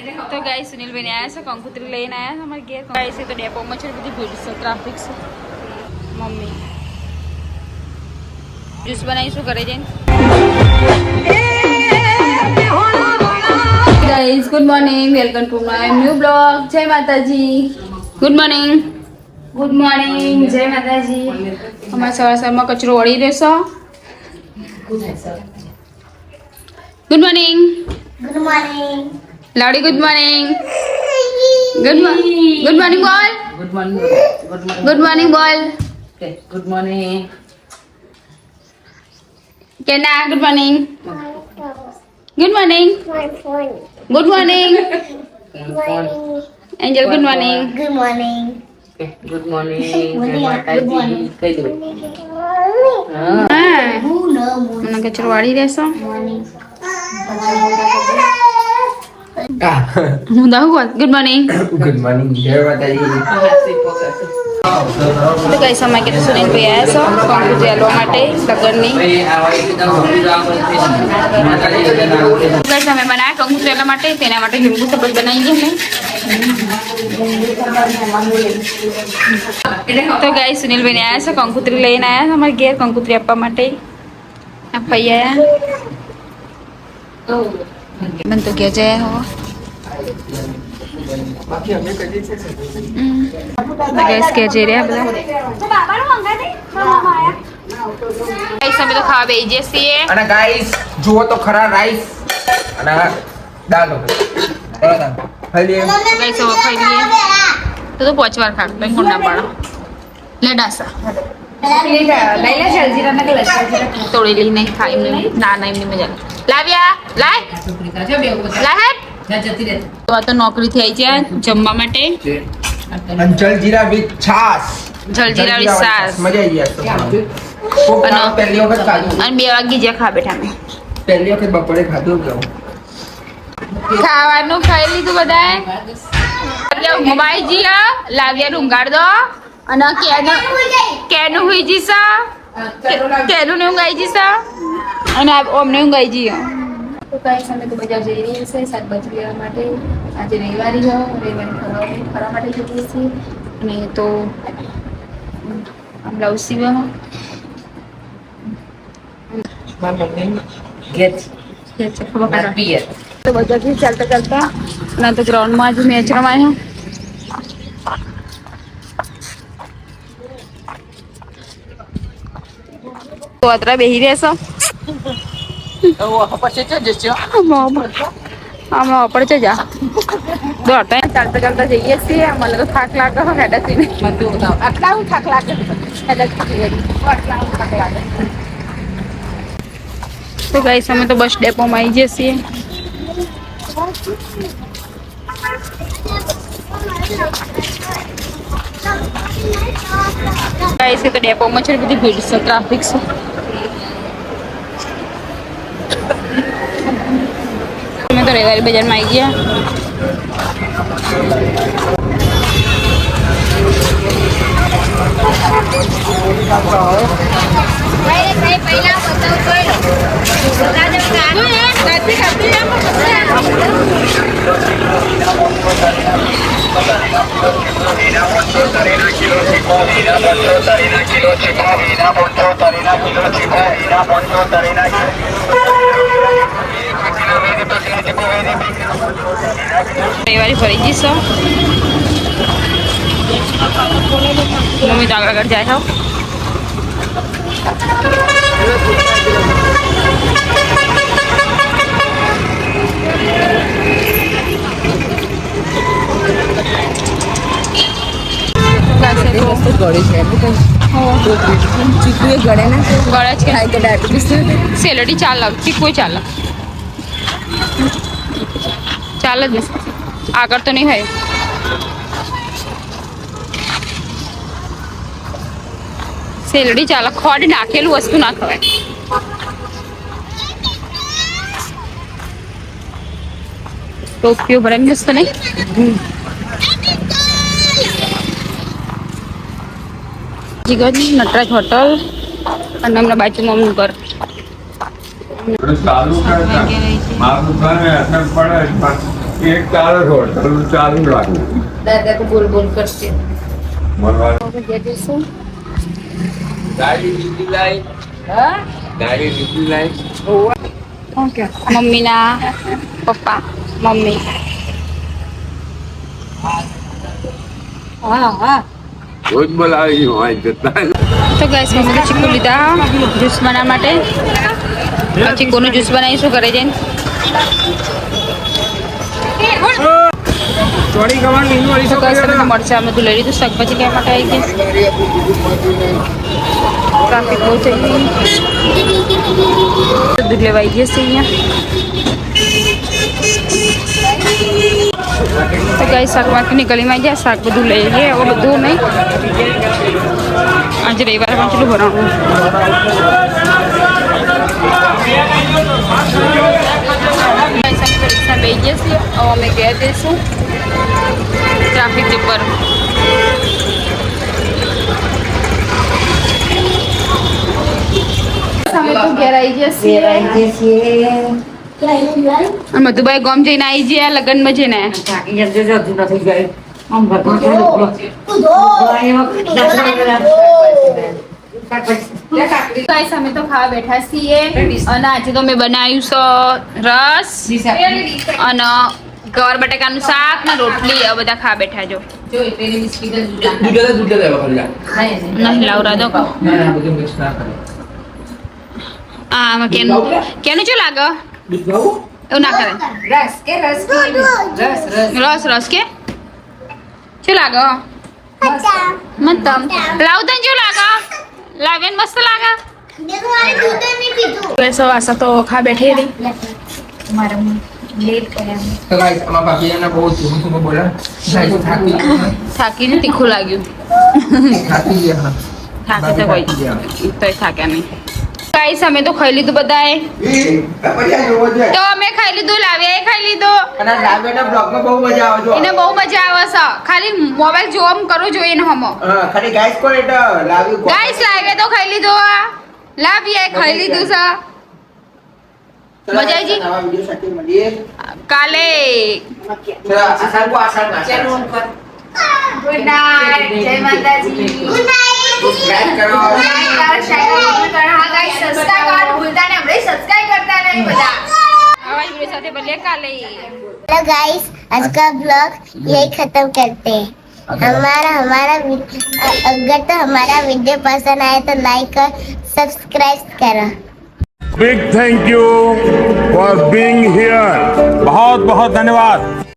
तो गाइस सुनील भाई आया છે કંકુતરી લઈને આયા છે અમારે ઘેર ગાइस તો ડેપોમાં છે બધી ભીડ છે ટ્રાફિક છે મમ્મી જ્યુસ બનાવીશું ઘરે જઈને guys good morning welcome to my new blog जय माताजी गुड मॉर्निंग जय माताजी हमारे सवार में कचरो वળી રહેશો गुड मॉर्निंग लाड़ी गुड मॉर्निंग बोल गुड मॉर्निंग बोल गुड मॉर्निंग केना good morning angel good morning good morning जय माताजी कही दो हां મને કચરો વાળી રહેશો હું દાહુ ગુડ મોર્નિંગ जय माताजी તો કઈ સમય કે સુનિલ ભાઈ આયા છો કંકુ જેલવા માટે લગનની કઈ સમય બનાયા કંકુ જેલવા માટે તેના માટે લીંબુ શરબત બનાવી દે તો ગાઈસ સુનિલ ભાઈ આયા છે કંકુતરી લઈને આયા છે અમારે ઘેર કંકુતરી આપવા માટે આપવા આયા મન તો કે જાય હો गाइस के जे रे બધા તો બાબાનું મંગા દે મામા આયા ગાઈસ અમે તો ખાવા બેહી જઈએ અને ગાઈસ જુઓ તો ખરા રાઈસ અને દાળ ખાઈ લઈએ ગાઈસ હવે ખાઈ લઈએ તો પાંચ વાર ખા તો કોણ ના પાડો લે ડાસા લઈલા જલજીરા ના કે લસણ તોડી લઈ નહીં ખાઈ નહીં ના ના એમની મજા લાવ્યા લાય તો આ તો નોકરી થઈ છે જમવા માટે જલજીરા વિથ છાસ જલજીરા વિથ છાસ મજા આવી ગયા પહેલી વખત ખાધું અને 2 વાગી જ્યાં ખા બેઠા મેં પહેલી વખત બપોરે ખાધું કેવું ખાવાનું ખાઈ લીધું બધાએ મોબાઈલ જીયા લાવ્યા ઊંઘાડ દો અને કેનું હુઈ જીસા કેનું ને ઊંઘાઈ જીસા અને અમને ઊંઘાઈ જીયા તો કઈ સમય તો બજાર જઈ રહી છે શાકભાજી લેવા માટે આજે રવિવારી છે રવિવારી ફરવા માટે જઈએ છીએ અને તો આમ બ્લાઉઝ સીવવા તો બજારથી ચાલતા ચાલતા અને તો ગ્રાઉન્ડમાં આજે મેચ રમાય તો અત્યારે બેસી રહેશો આમાં આપણે છે જા દોડતા ચાલતા ચાલતા જઈએ છીએ મને તો થાક લાગે હેડાથી આટલા હું થાક લાગે તો ગાઈસ અમે તો બસ ડેપોમાં આવી જઈએ છીએ ગાઈસ તો ડેપોમાં છે બધી ભીડ છે ટ્રાફિક છે અમે તો રવિવારી બજારમાં આવી ગયા રવિવારી ફરી જઈશો મમ્મી તો આગળ જાય છો સેલડી ચાલ ચીકુ ચાલ ચાલ જ આગળ તો નહીં હોય સેલડી ચાલ ખોડ નાખેલું વસ્તુ ના ખવાય ટોપીઓ ભરાઈ મસ્ત નહીં જીગરની નટરાજ હોટલ અને હમણાં બાજુમાં અમનું ઘર ચાલુ કરે મારું ઘર અસર પડે એક તારો છોડ તારું ચાલુ રાખવું દાદા તો બોલ બોલ કરશે મનવાનું ગાડી લીધી લાઈ હા ગાડી લીધી લાઈ મમ્મીના પપ્પા મમ્મી હા હા રોજ બોલાવી હોય જતા તો ગેસ મમ્મી ચીકુ લીધા જ્યુસ બનાવવા માટે ચીકુનું જ્યુસ બનાવીશું ઘરે જઈને ચોરી કમાન લીધું વાળી તો ગેસ તમે મરચાં બધું લઈ લીધું શાકભાજી કયા માટે આવી ગઈ ટ્રાફિક બહુ થઈ ગઈ દૂધ લેવા આવી જશે અહીંયા તો ગઈ શાક માર્કેટની ગલીમાં ગયા શાક બધું લઈ લઈએ હવે બધું નહીં આજે રવિવારે પણ કેટલું ભરવાનું રિક્ષા બેસી જશે હવે અમે ગયા દઈશું ટ્રાફિક ઉપર અમે તો ઘેર આવી જશે મધુભાઈ ગોમ જઈને આવી ગયા લગ્નમાં જઈને ગાઈસ અમે તો ખાવા બેઠા છીએ અને આજે તો મેં બનાવ્યું છે રસ અને ગવાર બટાકાનું શાક ને રોટલી આ બધા ખાવા બેઠા જો દૂધ લેવા ખોલ્યા નહીં લાવરા દો ના બધું મિક્સ ના કરે આમાં કેનું શું લાગે દૂધ લાવું એવું ના કરે રસ કે શું લાગે મતમ લાવ તને શું લાગે લાવેન મસ્ત લાગે સૌ આશા તો ખા બેઠી રહી તો ગાઈસ અમારા ભાભીને બહુ ધીમું ધીમું બોલે ગાઈસ થાકીને તીખું લાગ્યું થાકી ગયા થાકે તો કોઈ તોય થાક્યા નહીં ગાઈસ અમે તો ખાઈ લીધું બધાએ તો અમે ખાઈ લીધું લાવ્યા ખાઈ લીધું અને લાવેના બ્લોગમાં બહુ મજા આવે છે એને બહુ મજા આવે છે ખાલી મોબાઈલ જોમ કરું જોઈએ ને હમો હા ખાલી ગાઈસ કોણ એટલે લાવ્યું ગાઈસ લાવે તો ખાઈ લીધું આ લાવ્યા ખાઈ લીધું છે મજા આવી જી? નવા વિડિયો સાથે મળીએ કાલે ચલો આસાન કો આસાન ગુડ નાઇટ જય માતાજી ગુડ લાઈક કરો आवाज मेरे साथ बोलिए काले हेलो गाइस आज का ब्लॉग यही खत्म करते हैं हमारा अगर तो हमारा वीडियो पसंद आए तो लाइक और सब्सक्राइब करो big thank you for being here बहुत बहुत धन्यवाद